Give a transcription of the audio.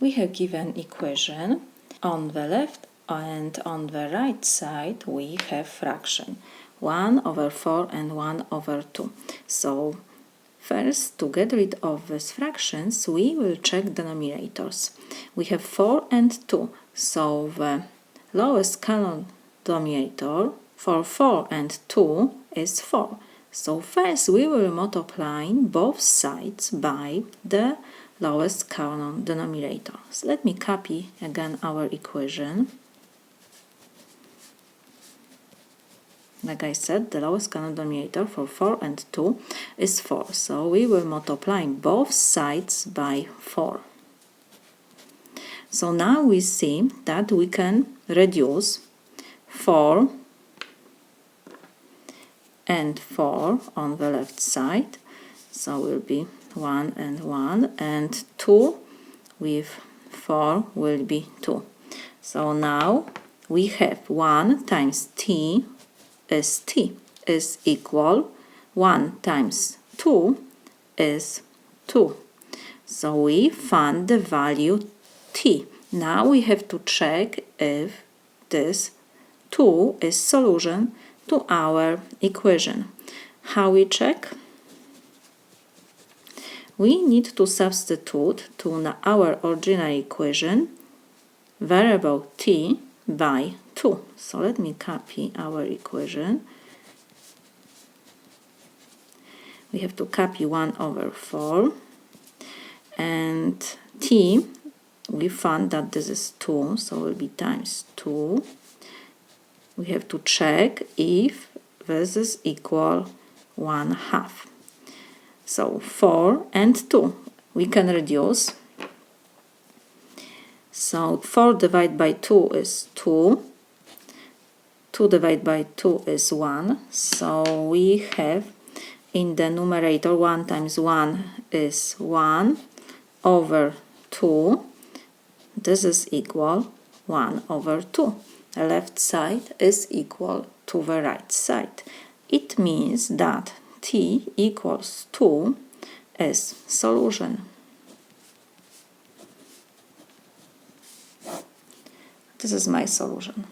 We have given equation. On the left and on the right side we have fraction 1/4 and 1/2. So first, to get rid of these fractions, we will check denominators. We have 4 and 2, so the lowest common denominator for 4 and 2 is 4. So first we will multiply both sides by the lowest common denominator. So let me copy again our equation. Like I said, the lowest common denominator for 4 and 2 is 4. So we will multiply both sides by 4. So now we see that we can reduce 4 and 4 on the left side. So will be 1 and 1, and 2 with 4 will be 2. So now we have 1 times t is equal 1 times 2 is 2. So we found the value t. Now we have to check if this 2 is solution to our equation. How we check? We need to substitute to our original equation variable t by 2. So let me copy our equation. We have to copy 1/4, and t, we found that this is 2, so it will be times 2. We have to check if this is equal 1/2. So 4 and 2 we can reduce. So 4 divided by 2 is 2. 2 divided by 2 is 1. So we have in the numerator 1 times 1 is 1/2. This is equal 1/2. The left side is equal to the right side. It means that t equals 2 is solution. This is my solution.